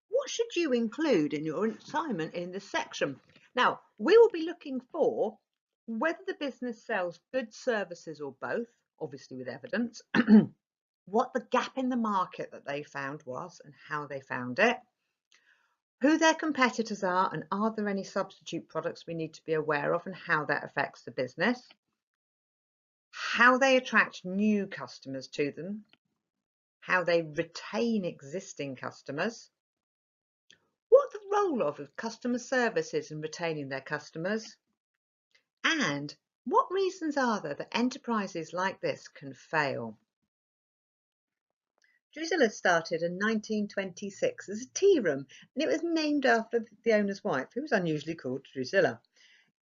What should you include in your assignment in this section? Now, we will be looking for whether the business sells goods, services, or both, obviously with evidence, what the gap in the market that they found was and how they found it, who their competitors are, and are there any substitute products we need to be aware of and how that affects the business, how they attract new customers to them, how they retain existing customers, what the role of customer service is in retaining their customers, and what reasons are there that enterprises like this can fail. Drusillas started in 1926 as a tea room, and it was named after the owner's wife, who was unusually called Drusilla.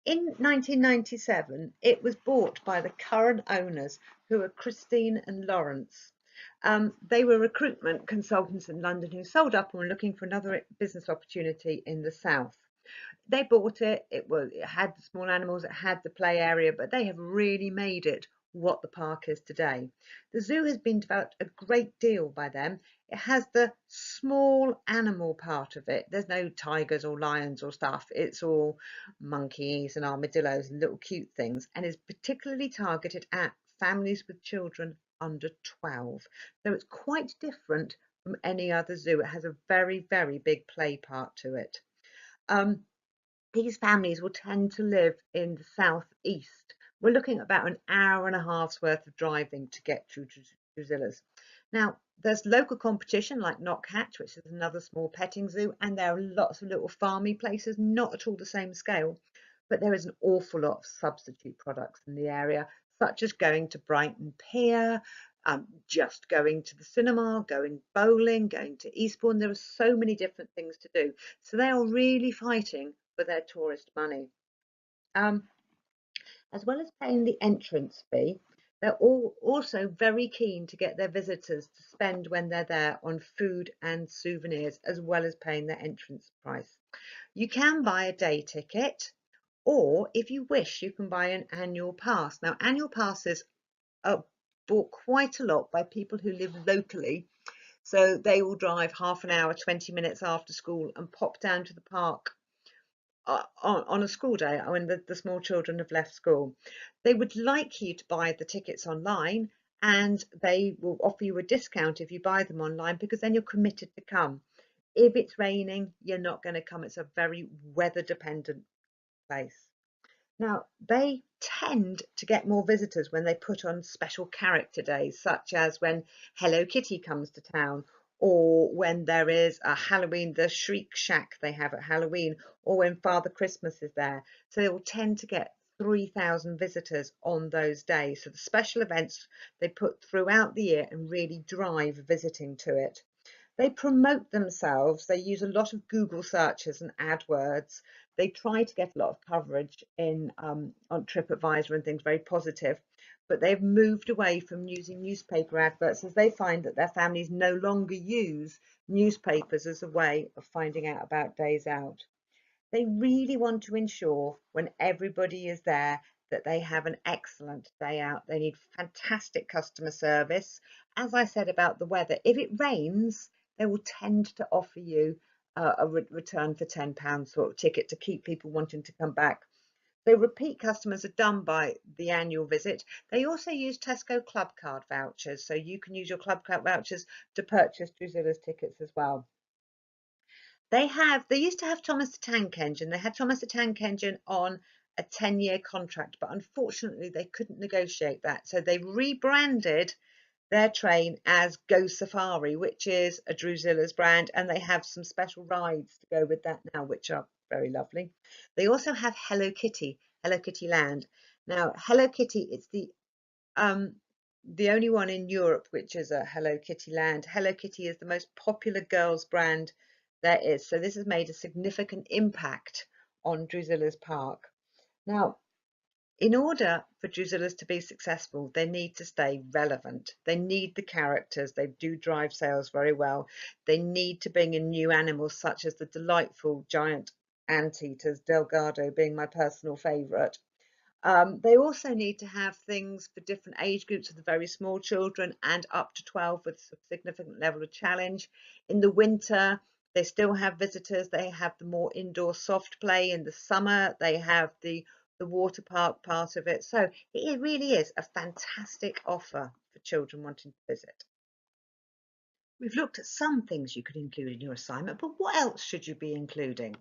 In 1997, it was bought by the current owners, who are Christine and Lawrence. They were recruitment consultants in London who sold up and were looking for another business opportunity in the south. They bought it. It had the small animals, it had the play area, but they have really made it what the park is today. The zoo has been developed a great deal by them. It has the small animal part of it. There's no tigers or lions or stuff. It's all monkeys and armadillos and little cute things, and is particularly targeted at families with children under 12. So it's quite different from any other zoo. It has a very, very big play part to it. These families will tend to live in the southeast. We're looking at about an hour and a half's worth of driving to get to Drusillas. Now, there's local competition like Knockhatch, which is another small petting zoo, and there are lots of little farmy places, not at all the same scale, but there is an awful lot of substitute products in the area, such as going to Brighton Pier, just going to the cinema, going bowling, going to Eastbourne. There are so many different things to do. So they are really fighting for their tourist money. As well as paying the entrance fee, they're also very keen to get their visitors to spend when they're there on food and souvenirs, as well as paying their entrance price. You can buy a day ticket, or if you wish, you can buy an annual pass. Now, annual passes are bought quite a lot by people who live locally. So they will drive half an hour, 20 minutes after school and pop down to the park on a school day when the small children have left school. They would like you to buy the tickets online, and they will offer you a discount if you buy them online, because then you're committed to come. If it's raining, you're not going to come. It's a very weather dependent place. Now, they tend to get more visitors when they put on special character days, such as when Hello Kitty comes to town, or when there is a Halloween, the Shriek Shack they have at Halloween, or when Father Christmas is there. So they will tend to get 3,000 visitors on those days. So the special events they put throughout the year and really drive visiting to it. They promote themselves. They use a lot of Google searches and AdWords. They try to get a lot of coverage in on TripAdvisor and things, very positive, but they've moved away from using newspaper adverts, as they find that their families no longer use newspapers as a way of finding out about days out. They really want to ensure when everybody is there that they have an excellent day out. They need fantastic customer service. As I said about the weather, if it rains, they will tend to offer you a return for £10 sort of ticket to keep people wanting to come back. So repeat customers are done by the annual visit. They also use Tesco Club Card vouchers, so you can use your Club Card vouchers to purchase Drusillas tickets as well. They used to have Thomas the Tank Engine. They had Thomas the Tank Engine on a 10-year contract, but unfortunately they couldn't negotiate that. So they rebranded their train as Go Safari, which is a Drusillas brand, and they have some special rides to go with that now, which are very lovely. They also have Hello Kitty Land. Now, Hello Kitty, it's the only one in Europe which is a Hello Kitty Land. Hello Kitty is the most popular girls brand there is, so this has made a significant impact on Drusillas Park. Now, in order for Drusillas to be successful, they need to stay relevant. They need the characters. They do drive sales very well. They need to bring in new animals, such as the delightful giant anteaters, Delgado being my personal favourite. They also need to have things for different age groups, of the very small children and up to 12 with a significant level of challenge. In the winter, They still have visitors. They have the more indoor soft play in the summer. They have the water park part of it. So it really is a fantastic offer for children wanting to visit. We've looked at some things you could include in your assignment, but what else should you be including?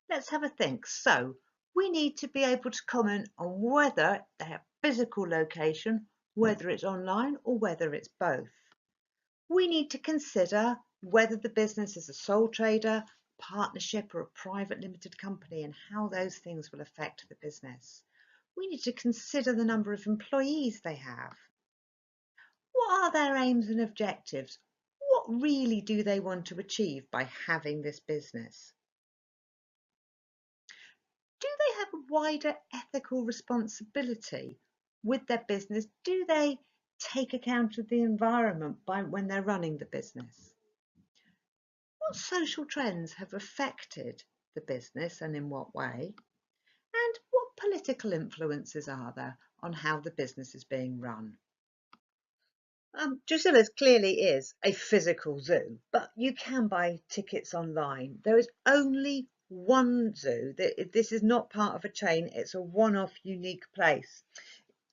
Let's have a think. So we need to be able to comment on whether they have physical location, whether it's online or whether it's both. We need to consider whether the business is a sole trader, partnership or a private limited company and how those things will affect the business. We need to consider the number of employees they have. What are their aims and objectives? What really do they want to achieve by having this business? Do they have a wider ethical responsibility with their business? Do they take account of the environment when they're running the business? What social trends have affected the business and in what way? And what political influences are there on how the business is being run? Drusillas clearly is a physical zoo, but you can buy tickets online. There is only one zoo. This is not part of a chain. It's a one-off unique place.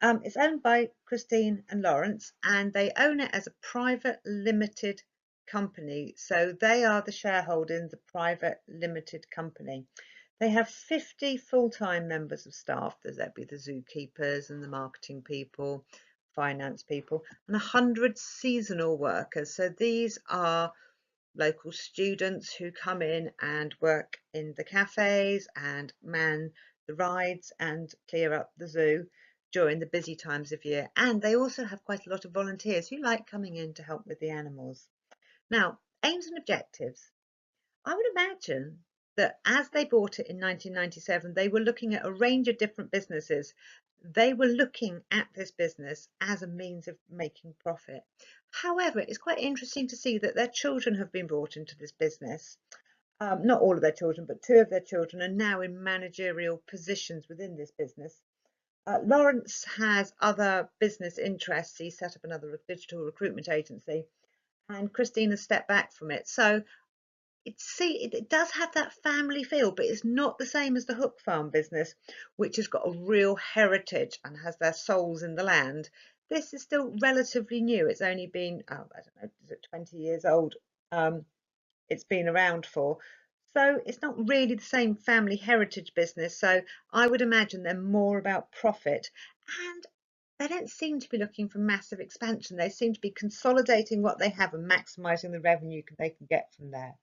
It's owned by Christine and Lawrence, and they own it as a private limited company. So they are the shareholder in the private limited company. They have 50 full-time members of staff. There'd be the zookeepers and the marketing people, finance people, and 100 seasonal workers. So these are local students who come in and work in the cafes and man the rides and clear up the zoo during the busy times of year. And they also have quite a lot of volunteers who like coming in to help with the animals. Now, aims and objectives. I would imagine that as they bought it in 1997, they were looking at a range of different businesses. They were looking at this business as a means of making profit. However, it's quite interesting to see that their children have been brought into this business. Not all of their children, but 2 of their children are now in managerial positions within this business. Lawrence has other business interests. He set up another digital recruitment agency, and Christina stepped back from it. So it does have that family feel, but it's not the same as the Hook Farm business, which has got a real heritage and has their souls in the land. This is still relatively new. It's only been, I don't know, is it 20 years old? It's been around for. So it's not really the same family heritage business. So I would imagine they're more about profit. And they don't seem to be looking for massive expansion. They seem to be consolidating what they have and maximising the revenue they can get from there.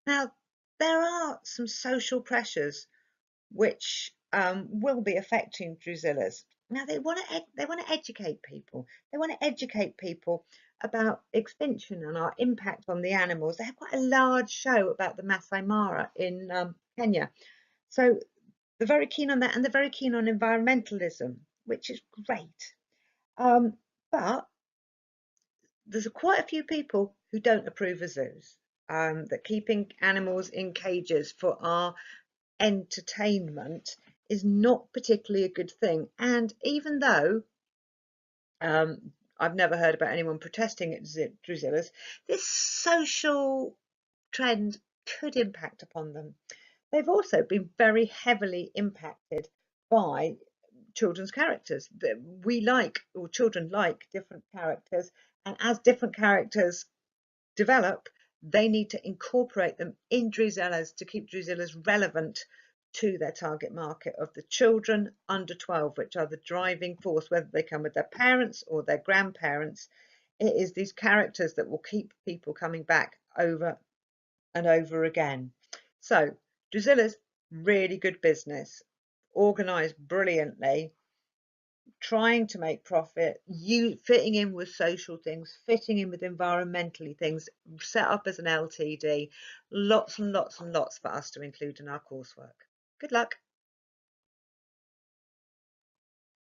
Now, there are some social pressures which will be affecting Drusillas. Now, they want to educate people. They want to educate people about extinction and our impact on the animals. They have quite a large show about the Masai Mara in Kenya. So they're very keen on that, and they're very keen on environmentalism, which is great. But there's quite a few people who don't approve of zoos. That keeping animals in cages for our entertainment is not particularly a good thing. And even though I've never heard about anyone protesting at Drusillas, this social trend could impact upon them. They've also been very heavily impacted by children's characters. We like, or children like, different characters, and as different characters develop, they need to incorporate them in Drusillas to keep Drusillas relevant to their target market of the children under 12, which are the driving force, whether they come with their parents or their grandparents. It is these characters that will keep people coming back over and over again. So Drusillas, really good business, organised brilliantly, trying to make profit, you fitting in with social things, fitting in with environmentally things, set up as an LTD, lots and lots and lots for us to include in our coursework. Good luck.